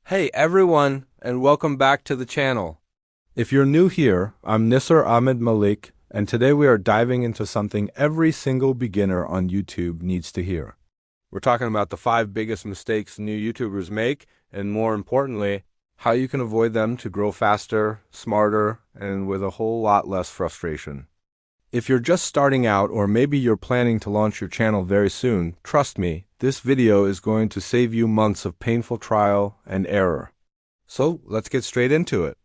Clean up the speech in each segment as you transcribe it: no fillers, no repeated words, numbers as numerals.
Hey everyone, and welcome back to the channel. If you're new here, I'm Nisar Ahmed Malik, and today we are diving into something every single beginner on YouTube needs to hear. We're talking about the 5 biggest mistakes new YouTubers make, and more importantly, how you can avoid them to grow faster, smarter, and with a whole lot less frustration. If you're just starting out, or maybe you're planning to launch your channel very soon, trust me, this video is going to save you months of painful trial and error. So let's get straight into it.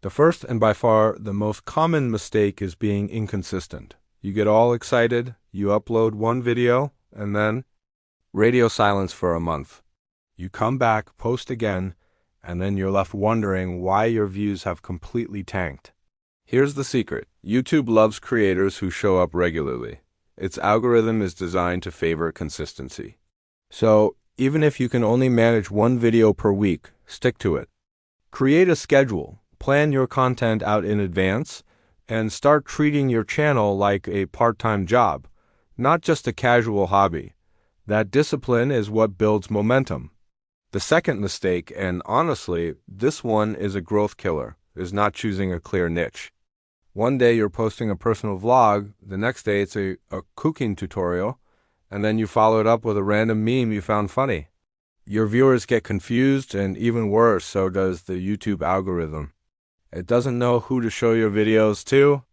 The first and by far the most common mistake is being inconsistent. You get all excited, you upload one video, and then radio silence for a month. You come back, post again, and then you're left wondering why your views have completely tanked. Here's the secret. YouTube loves creators who show up regularly. Its algorithm is designed to favor consistency. So, even if you can only manage one video per week, stick to it. Create a schedule, plan your content out in advance, and start treating your channel like a part-time job, not just a casual hobby. That discipline is what builds momentum. The second mistake, and honestly, this one is a growth killer, is not choosing a clear niche. One day you're posting a personal vlog, the next day it's a cooking tutorial, and then you follow it up with a random meme you found funny. Your viewers get confused, and even worse, so does the YouTube algorithm. It doesn't know who to show your videos to.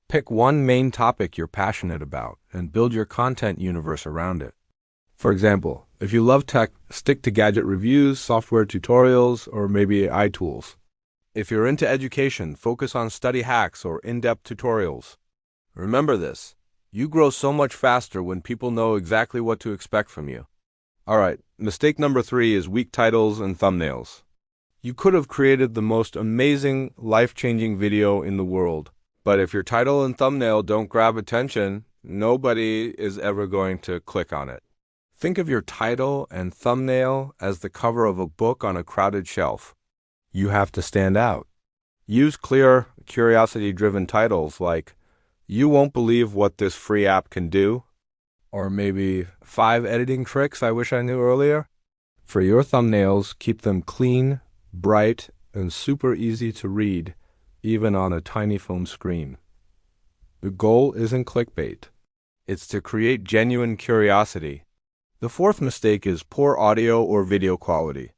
Pick one main topic you're passionate about and build your content universe around it. For example, if you love tech, stick to gadget reviews, software tutorials, or maybe iTools. If you're into education, focus on study hacks or in-depth tutorials. Remember this, you grow so much faster when people know exactly what to expect from you. Alright, mistake number 3 is weak titles and thumbnails. You could have created the most amazing, life-changing video in the world, but if your title and thumbnail don't grab attention, nobody is ever going to click on it. Think of your title and thumbnail as the cover of a book on a crowded shelf. You have to stand out. Use clear, curiosity-driven titles like, "You won't believe what this free app can do," or maybe 5 editing tricks I wish I knew earlier. For your thumbnails, keep them clean, bright, and super easy to read, even on a tiny phone screen. The goal isn't clickbait. It's to create genuine curiosity. The fourth mistake is poor audio or video quality.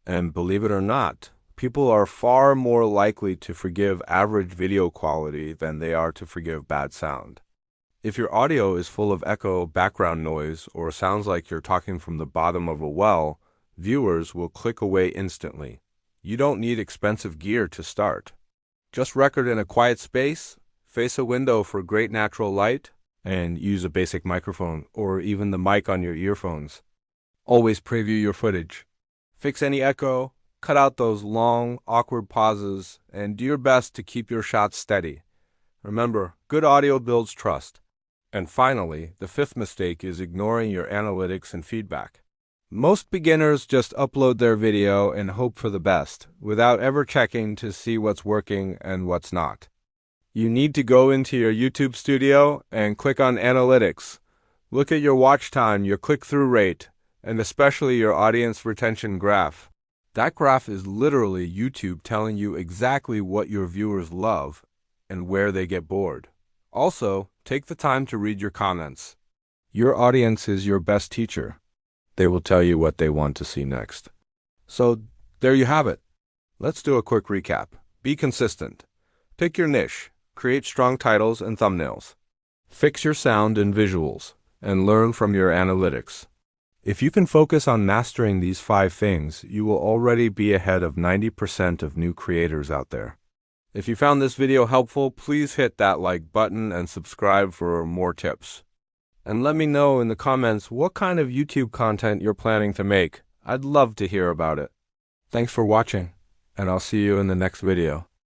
And believe it or not, people are far more likely to forgive average video quality than they are to forgive bad sound. If your audio is full of echo, background noise, or sounds like you're talking from the bottom of a well, viewers will click away instantly. You don't need expensive gear to start. Just record in a quiet space, face a window for great natural light, and use a basic microphone or even the mic on your earphones. Always preview your footage. Fix any echo, cut out those long, awkward pauses, and do your best to keep your shots steady. Remember, good audio builds trust. And finally, the 5th mistake is ignoring your analytics and feedback. Most beginners just upload their video and hope for the best, without ever checking to see what's working and what's not. You need to go into your YouTube studio and click on Analytics. Look at your watch time, your click-through rate, and especially your audience retention graph. That graph is literally YouTube telling you exactly what your viewers love and where they get bored. Also, take the time to read your comments. Your audience is your best teacher. They will tell you what they want to see next. So, there you have it. Let's do a quick recap. Be consistent. Pick your niche. Create strong titles and thumbnails. Fix your sound and visuals, and learn from your analytics. If you can focus on mastering these 5 things, you will already be ahead of 90% of new creators out there. If you found this video helpful, please hit that like button and subscribe for more tips. And let me know in the comments what kind of YouTube content you're planning to make. I'd love to hear about it. Thanks for watching, and I'll see you in the next video.